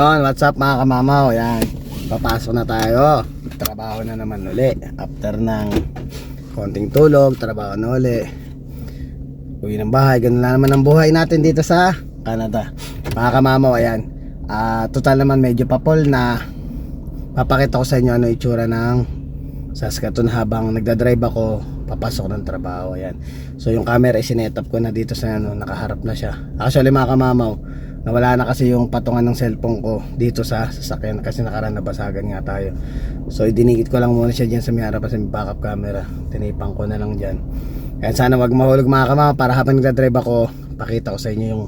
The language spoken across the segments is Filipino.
What's up mga kamamaw? Yan, papasok na tayo. Trabaho na naman uli. After ng konting tulog, trabaho na uli. Uwi ng bahay. Ganun na naman ang buhay natin dito sa Canada. Mga kamamaw, ayan, total naman medyo papol na. Papakita ko sa inyo ano itsura ng Saskatoon habang nagdadrive ako papasok ng trabaho. Ayan. So yung camera isinet up ko na dito sa ano, nakaharap na siya. Actually mga kamamaw, nawala na kasi yung patungan ng cellphone ko dito sa sasakyan kasi nakaraan nabasagan nga tayo. So idinikit ko lang muna siya dyan sa may harap kasi may backup camera. Tinipang ko na lang dyan. Kaya sana wag mahulog mga kamamaw para habang nagdadrive ako, pakita ko sa inyo yung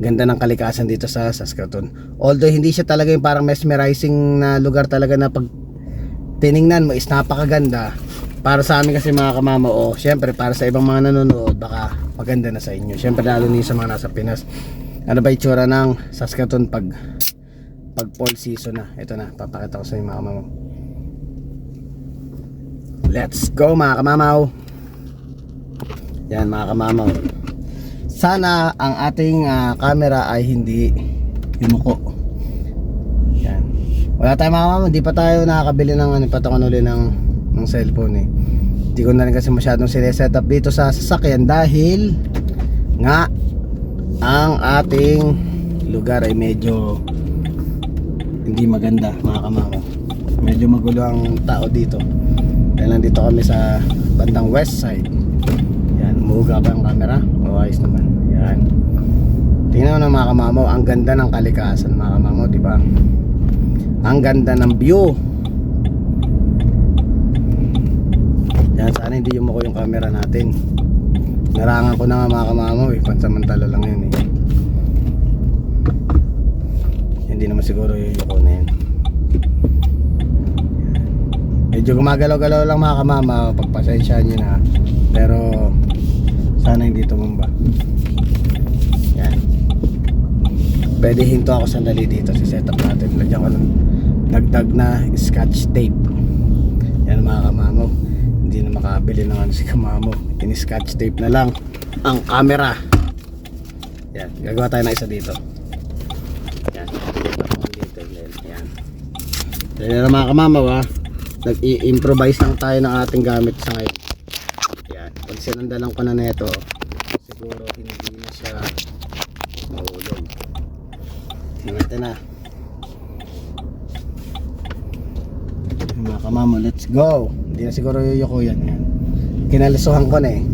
ganda ng kalikasan dito sa Saskatoon. Although hindi siya talaga yung parang mesmerizing na lugar talaga na pag tiningnan mo is napakaganda. Para sa amin kasi mga kamamaw, syempre para sa ibang mga nanonood baka maganda na sa inyo. Syempre lalo na sa mga nasa Pinas. Ano ba itsura ng Saskatoon pag fall season na? Ito na, papakita ko sa inyo mga kamamaw. Let's go mga kamamaw. Yan mga kamamaw. Sana ang ating camera ay hindi yumuko. Yan. Wala tayong mga kamamaw, hindi pa tayo nakakabili ng patungan uli ng cellphone eh. Hindi ko na rin kasi masyadong sineset up dito sa sasakyan dahil nga ang ating lugar ay medyo hindi maganda mga kamamaw. Medyo magulo ang tao dito. Kaya nandito kami sa bandang west side. Yan, umuuga ba ang camera? O ayos naman. Yan. Tingnan mo na mga kamamaw, ang ganda ng kalikasan mga kamamaw, diba? Ang ganda ng view. Yan, sana hindi yumuko yung camera natin. Narangan ko na nga mga kamamaw eh, pansamantala lang yun eh. Hindi naman siguro yuyuko na yun. Medyo gumagalaw-galaw lang mga kamamaw, pagpasensyaan nyo na. Pero sana hindi tumumba. Yan. Pwede hinto ako sandali dito sa setup natin. Lagyan ko ng dagdag na scotch tape. Yan mga kamamaw, hindi na makabili ng ano si kamamo. Ini-scotch tape na lang ang camera. Yan, gagawa tayo na isa dito. Yan, dito. Yan. Yan na mga kamamaw ha. Nag-i-improvise lang tayo ng ating gamit sa ngayon. Yan, pag sinandalan ko na neto, siguro hindi na siya mahulog. Tingnan na. Mga kamamo, let's go. Hindi na siguro yuyuko yan. Yan. Kinalisuhan ko na eh.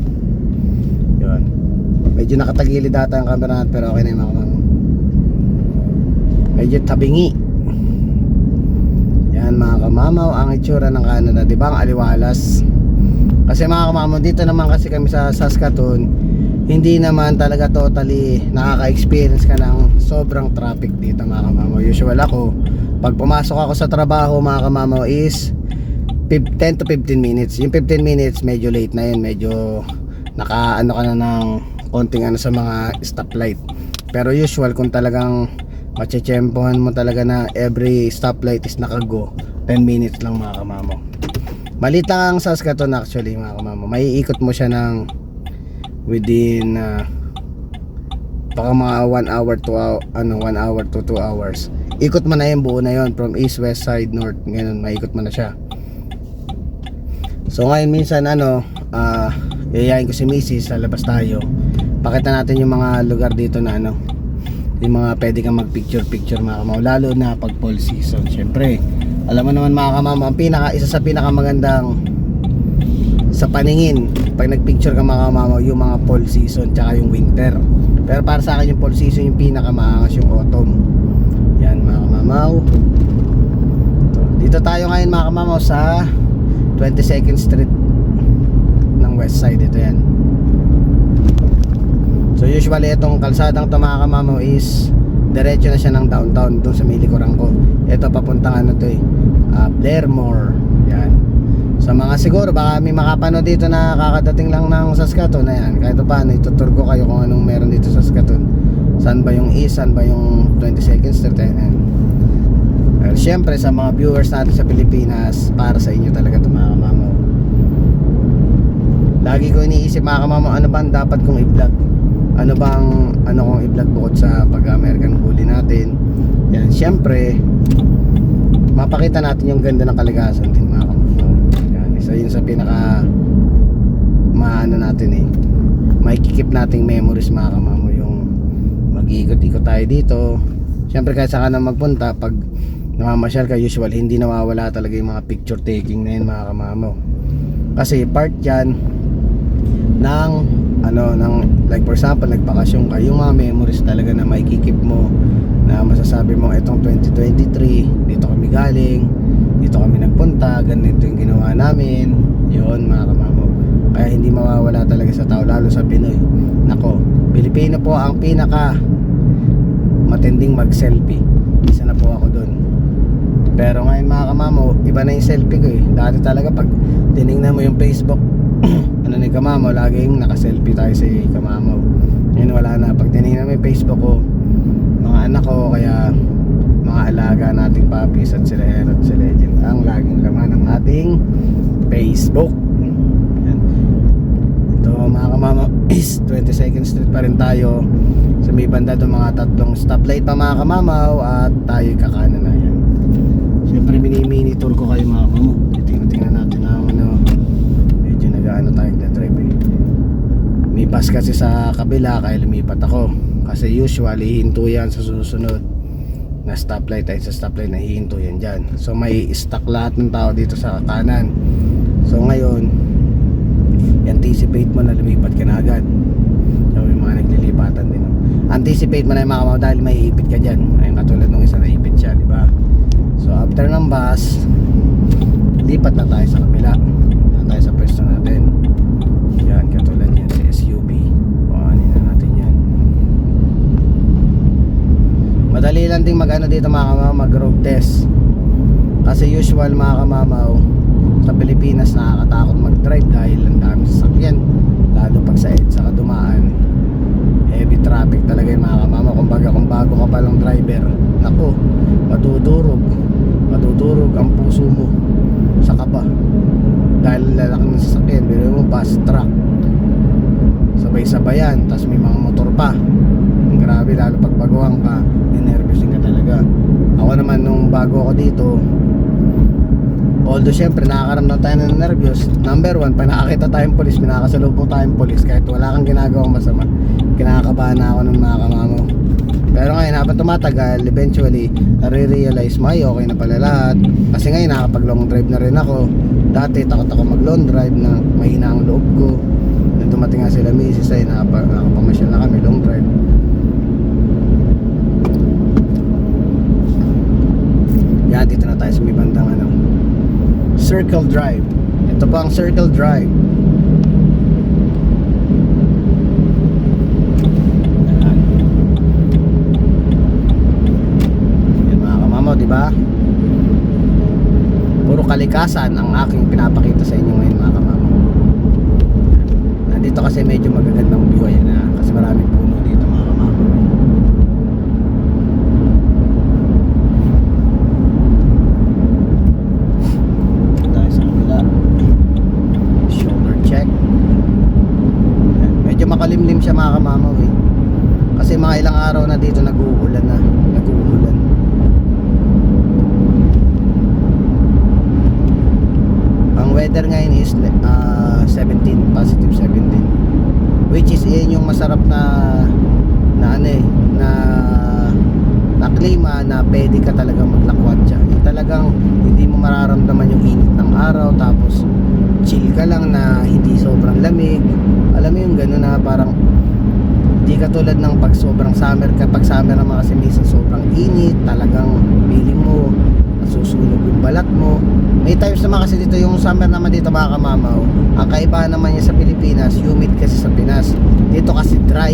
Yun. Medyo nakatagilid data ang camera natin, pero okay na yung mga kamamo. Medyo tabingi. Yan mga kamamaw, ang itsura ng Canada, diba ang aliwalas. Kasi mga kamamaw, dito naman kasi kami sa Saskatoon, hindi naman talaga totally nakaka-experience ka ng sobrang traffic dito mga kamamaw. Usual ako, pag pumasok ako sa trabaho mga kamamaw is 10 to 15 minutes. Yung 15 minutes medyo late na yun, medyo nakaano ka na ng konting ano sa mga stoplight. Pero usual kung talagang machechempohan mo talaga na every stoplight is nakago, 10 minutes lang mga kamamaw. Maliit lang ang Saskatoon actually mga kamamaw. May ikot mo siya ng within baka mga 1 hour to 2 hours. Ikot mo na yung buo na yon from east, west side, north, ganun, maikot mo na siya. So ngayon minsan yayain ko si Mrs. lalabas tayo. Pakita natin yung mga lugar dito na yung mga pwede kang mag picture mga kamamaw, lalo na pag fall season. Syempre, alam mo naman mga kamamaw, ang isa sa pinakamagandang sa paningin pag nagpicture ka mga kamamaw, yung mga fall season tsaka yung winter. Pero para sa akin yung fall season yung pinakamaangas, yung autumn. Yan mga kamamaw. Dito tayo ngayon mga kamamaw sa 22nd Street ng west side. Ito yan. So usually itong kalsadang to mga kamamaw is diretso na siya ng downtown doon sa may likuran ko. Ito papuntang Blairmore. Yan. Sa mga siguro baka may makapanood dito na kakadating lang ng Saskatoon. Ayan, kahit paano itutur ko kayo kung anong meron dito sa Saskatoon. Saan ba yung east, saan ba yung 22nd Street. Ayan. Pero syempre sa mga viewers natin sa Pilipinas, para sa inyo talaga ito mga kamamaw. Lagi ko iniisip mga kamamaw, ano bang dapat kong i-vlog? Ano kong i-vlog bukod sa pag-American Bully natin, Yan, syempre mapakita natin yung ganda ng kalikasan din mga kamamaw. Yan, isa yun sa pinaka maano natin makikip nating memories mga kamamaw, yung mag-iikot-ikot tayo dito. Syempre kahit saan ka na magpunta, pag namamasyal ka, usual hindi nawawala talaga yung mga picture taking na yun mga kamamaw, kasi part yan ng like for example nagbakasyon ka, yung mga memories talaga na makikip mo, na masasabi mo etong 2023 dito kami galing, dito kami nagpunta, ganito yung ginawa namin, yun mga kamamaw. Kaya hindi mawawala talaga sa tao, lalo sa Pinoy. Nako, Pilipino po ang pinaka matinding mag selfie, isa na po ako dun. Pero ngayon mga kamamaw, iba na yung selfie ko dati talaga pag tinignan mo yung Facebook ni kamamaw, laging naka-selfie tayo si kamamaw. Ngayon wala na. Pag tinignan mo yung Facebook ko, mga anak ko, kaya mga alaga nating puppies at sila Hero at sila Legend ang laging laman ng ating Facebook. Yan. Ito mga kamamaw is 22nd Street pa rin tayo. Sa may banda doon mga tatlong stoplight pa mga kamamaw, at tayo kakanan na yan. Siyempre mini tour ko kayo mga kamamaw. Tingnan natin ang medyo nag-ano tayong drive May bus kasi sa kabila, kaya lumipat ako. Kasi usually hinto yan sa susunod na stoplight, tayo sa stoplight na hihinto yan dyan. So may stock lahat ng tao dito sa kanan. So ngayon anticipate mo na lumipat ka na agad. So may mga naglilipatan din. Anticipate mo na yung mga kamamaw dahil may ipit ka dyan. Ayun, katulad nung isa na ipit siya, diba? So after ng bus, lipat na tayo sa kabila, na tayo sa pwesto natin. Yan, katulad yan sa SUV. Kuhanin na natin yan. Madali lang ding mag-ano dito mga kamamaw, mag road test. Kasi usual mga kamamaw, sa Pilipinas nakakatakot mag-drive dahil ang dami sasakyan, lalo pag sa EDSA ka dumaan. Heavy traffic talaga yung mga kamamaw. Kumbaga kung bago ka palang driver, naku, madudurog ang puso mo sa kaba dahil lalaki ng sasakyan. Pero mo bus, truck, sabay-sabayan, tas may mga motor pa. Grabe, lalo pag baguhan ka, nervousin ka talaga. Ako naman nung bago ako dito, although syempre nakakaramdam tayo ng nervyos, number one, pag nakakita tayong polis, pinakasalubong tayong polis, kahit wala kang ginagawang masama, kinakabahan na ako ng mga kamamo. Pero ngayon habang tumatagal, eventually nare-realize mo ay okay na pala lahat. Kasi ngayon nakapag long drive na rin ako. Dati takot ako mag long drive, na mahina ang loob ko. Nung dumating nga sila misis ay nakapamasyal na kami long drive. Yan, dito na tayo sa may bandang Circle Drive. Ito po ang Circle Drive. Yan mga kamamaw, diba? Puro kalikasan ang aking pinapakita sa inyo ngayon mga kamamaw. Nandito kasi medyo magagandang view yan kasi maraming puno dito mga kamamaw. Makalimlim siya mga kamamaw kasi mga ilang araw na dito nag-uulan. Ang weather ngayon is 17, positive 17, which is yun yung masarap na klima na pwede ka talagang maglakwat siya. Yung talagang hindi mo mararamdaman yung init ng araw, tapos chill ka lang na hindi sobrang lamig. Alam mo yung gano'n na parang di katulad ng pag sobrang summer. Kapag summer naman kasi minsan sobrang init, talagang feeling mo nasusunog yung balat mo. May times naman kasi dito yung summer naman dito mga kamamaw, ang kaibahan naman niya sa Pilipinas, humid kasi sa Pinas. Dito kasi dry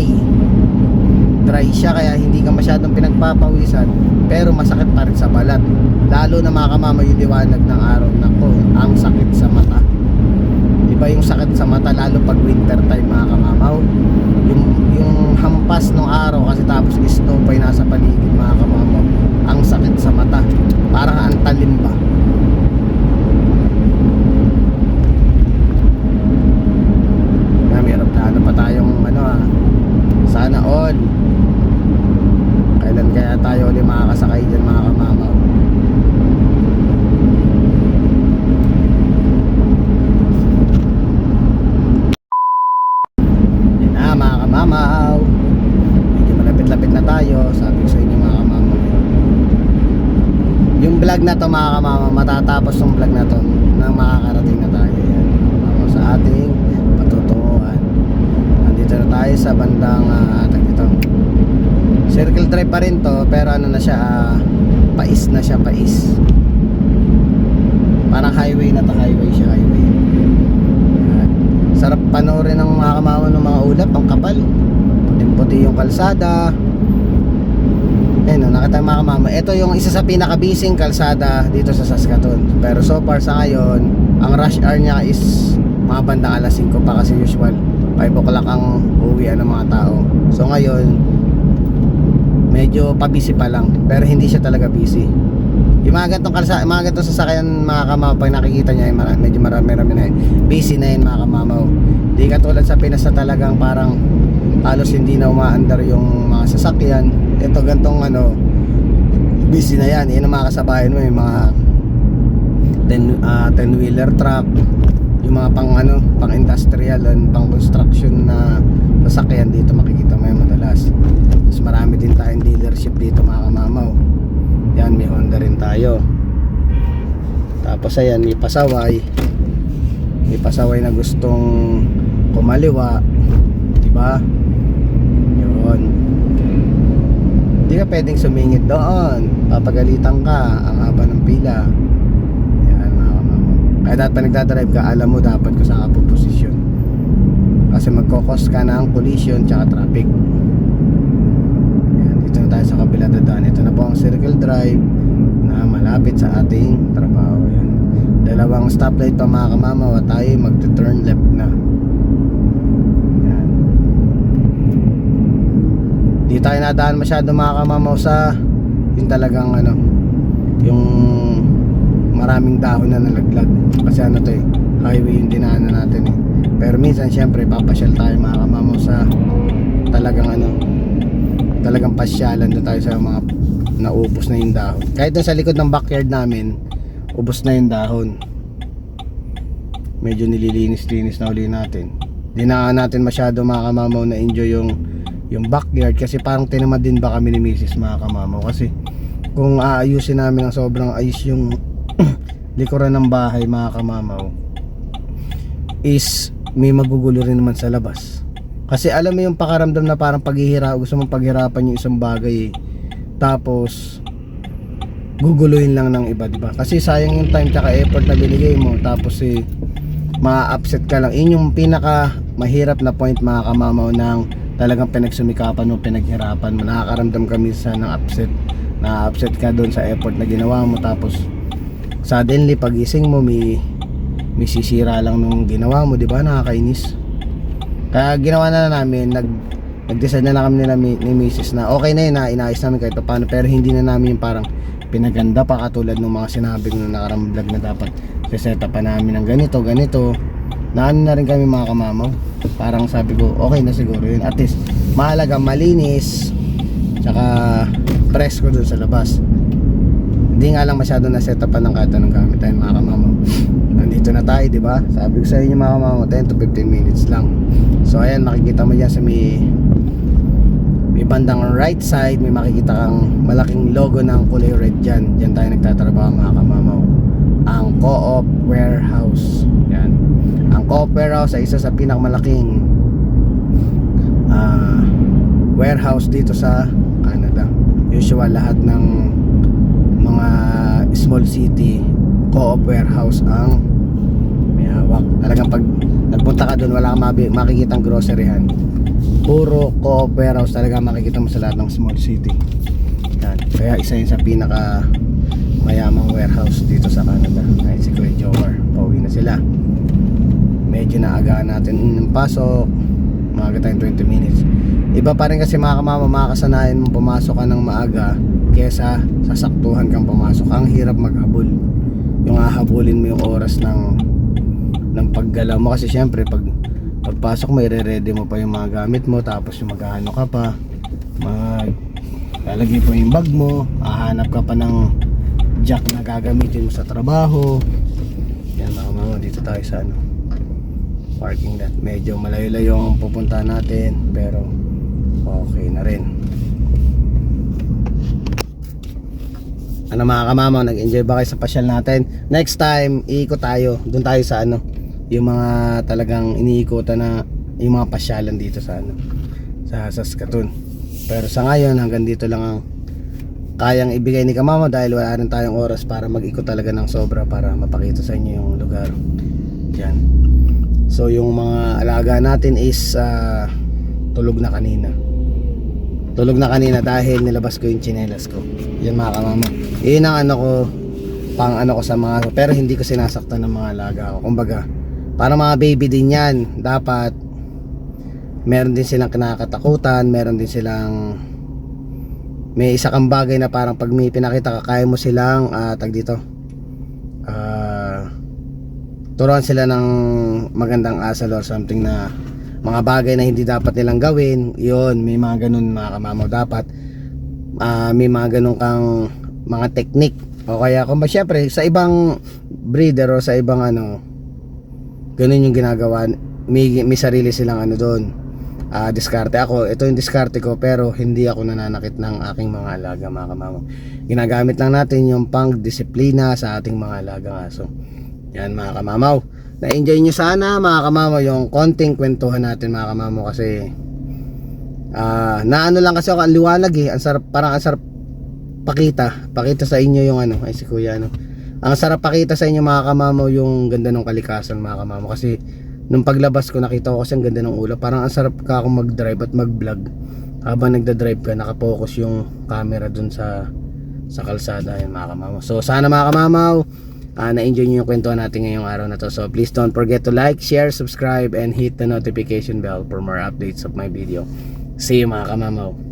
siya, kaya hindi ka masyadong pinagpapawisan, pero masakit pa rin sa balat. Lalo na mga kamamaw yung liwanag ng araw, nako, ang sakit sa mata. Iba yung sakit sa mata lalo pag winter time mga kamamaw. Yung hampas ng araw kasi tapos snow pa yung nasa paligid mga kamamaw, ang sakit sa mata, parang ang talim ba. Meron plano pa tayong sana all. Kailan kaya tayo ulit makakasakay dyan mga kamamaw. Yan na mga kamamaw, medyo malapit-lapit na tayo. Sabi ko sa inyo mga kamamaw, yung vlog na to mga kamamaw, matatapos yung vlog na to nang makakarating na tayo yan mga kamamaw sa ating patutunguhan. Nandito na tayo sa bandang circle drive pa rin to, pero ano na siya, pais na siya, pais. Parang highway na to, highway siya, highway. Yan. Sarap panoorin ng mga kamamaw ng mga ulap, ang kapal. Puting-puti yung kalsada. Ayun, nakita mga kamamaw. Ito yung isa sa pinaka-busy kalsada dito sa Saskatoon. Pero so far sa ngayon, ang rush hour niya is mga bandang alas 5 pa, kasi usual 5 o'clock ang uwian ng mga tao. So ngayon, medyo pa-busy pa lang, pero hindi siya talaga busy. Yung mga gantong kalsada, mga gantong sasakyan mga kamamaw, pag nakikita niya, medyo marami-rami na busy na yun mga kamamaw. Di katulad sa Pinas na talagang parang halos hindi na umaandar yung mga sasakyan. Ito gantong busy na yan. Yan ang mga kasabayan mo, yung mga 10-wheeler truck, yung mga pang industrial and pang construction na sasakyan. Dito makikita mo yung madalas. Tapos marami din tayong dealership dito mga kamamaw. Yan, may Honda rin tayo. Tapos ayan, may pasaway. May pasaway na gustong kumaliwa, diba? Yun. Hindi ka pwedeng sumingit doon, papagalitan ka, ang haba ng pila. Yan mga kamamaw. Kaya dapat pag nagdadrive ka, alam mo dapat kung saan ka puposisyon, kasi magkokos ka ng collision tsaka traffic. Yan, dito na tayo sa kabila dadaan. Ito na po ang circle drive na malapit sa ating trabaho. Yan. Dalawang stoplight pa mga kamamaw at tayo magte-turn left na. Yan. Di tayo nadaan masyado mga kamamaw sa yung talagang yung maraming dahon na nalaglag, kasi to highway yung dinaanan natin eh. Pero minsan syempre papasyal tayo mga kamamaw sa talagang pasyalan doon tayo sa mga naubos na yung dahon. Kahit doon sa likod ng backyard namin, ubos na yung dahon. Medyo nililinis-linis na uli natin. Di na natin masyado mga kamamaw na enjoy yung backyard, kasi parang tinamad din ba kami ni Mrs. mga kamamaw. Kasi kung aayusin namin ng sobrang ayos yung likuran ng bahay mga kamamaw, is may magugulo rin naman sa labas. Kasi alam mo yung pakaramdam na parang gusto mong paghirapan yung isang bagay eh. Tapos guguluhin lang ng iba, diba? Kasi sayang yung time tsaka effort na binigay mo, tapos ma-upset ka lang. Yun yung pinaka mahirap na point mga kamamaw, ng talagang pinagsumikapan mo, pinaghirapan mo. Nakakaramdam ka minsan ng upset. Na-upset ka doon sa effort na ginawa mo, tapos suddenly pagising mo may sisira lang nung ginawa mo, diba? Nakakainis. Kaya ginawa na namin, nag-decide na kami ni Mrs. na okay na yun, na inaayos namin kahit paano, pero hindi na namin yung parang pinaganda pa katulad ng mga sinabi nung nakarang vlog na dapat set up pa namin ng ganito na na rin kami mga kamamaw. Parang sabi ko okay na siguro yun, at least mahalaga malinis tsaka presko dun sa labas. Hindi nga lang masyado na set up pa ng kahit anong gamit tayo mga kamamaw. Nandito na tayo, diba? Sabi ko sa inyo mga kamamaw, 10 to 15 minutes lang. So ayan, makikita mo dyan sa may bandang right side, may makikita kang malaking logo ng kulay red dyan. Dyan tayo nagtatrabaho mga kamamaw, ang Co-op Warehouse. Yan. Ang Co-op Warehouse ay isa sa pinakamalaking warehouse dito sa Canada. Usual lahat ng mga small city, Co-op Warehouse ang may hawak. Talagang pag nagpunta ka doon, wala kang makikitang groceryhan, puro Co-op Warehouse talaga makikita mo sa lahat ng small city. Yan. Kaya isa yun sa pinaka mayamang warehouse dito sa Canada. Ay, si Kuya Jomar, pauwi na sila. Medyo naagaan natin ng pasok, maaga tayong 20 minutes. Iba pa rin kasi mga kamama, makakasanayan mong pumasok ka ng maaga kesa sasaktuhan kang pumasok. Ang hirap maghabol, yung hahabulin mo yung oras ng paggalaw mo, kasi syempre pagpasok mo, i-ready mo pa yung mga gamit mo, tapos yung maghahano ka pa, lalagay po yung bag mo, hahanap ka pa ng jack na gagamitin mo sa trabaho. Yan mga mama, dito tayo sa ano, parking lot. Medyo malayo-layo ang pupuntahan natin, pero okay na rin. Ano mga kamamaw, nag-enjoy ba kayo sa pasyal natin? Next time, iikot tayo. Doon tayo sa ano, yung mga talagang iniikutan na yung mga pasyalan dito sa ano, sa Saskatoon. Pero sa ngayon, hanggang dito lang ang kayang ibigay ni kamamaw dahil wala rin tayong oras para mag-ikot talaga ng sobra para mapakita sa inyo yung lugar. Yan. So yung mga alaga natin is tulog na kanina. Tulog na kanina dahil nilabas ko yung tsinelas ko. Yan mga kamamaw. Yun ang ano ko, pang ano ko sa mga, pero hindi ko sinasaktan ng mga alaga ko. Kumbaga, para mga baby din yan, dapat meron din silang kinakatakutan, meron din silang may isa kang bagay na parang pag may pinakita ka, kaya mo silang tag dito turuan sila ng magandang asal or something, na mga bagay na hindi dapat nilang gawin. Yun, may mga ganun mga kamamaw. Dapat may mga ganun kang mga technique, o kaya kung ba syempre sa ibang breeder o sa ibang ano, ganun yung ginagawa. May sarili silang ano doon, diskarte. Ako, ito yung diskarte ko, pero hindi ako nananakit ng aking mga alaga mga kamamaw. Ginagamit lang natin yung pang disiplina sa ating mga alagang aso. Yan mga kamamaw, na-enjoy nyo sana mga kamamaw yung konting kwentuhan natin mga kamamaw, kasi na ano lang kasi ako, ang liwanag eh, ang sarap, parang ang sarap pakita sa inyo yung ano, ay si kuya ano, ang sarap pakita sa inyo mga kamamaw yung ganda ng kalikasan mga kamamaw. Kasi nung paglabas ko, nakita ko kasi ang ganda ng ulap, parang ang sarap ka akong mag-drive at mag-vlog habang nagda-drive ka, nakapokus yung camera dun sa kalsada. Yan mga kamamaw. So sana mga kamamaw, na-enjoy nyo yung kwentuhan natin ngayong araw na to. So please don't forget to like, share, subscribe, and hit the notification bell for more updates of my video. See you mga kamamaw.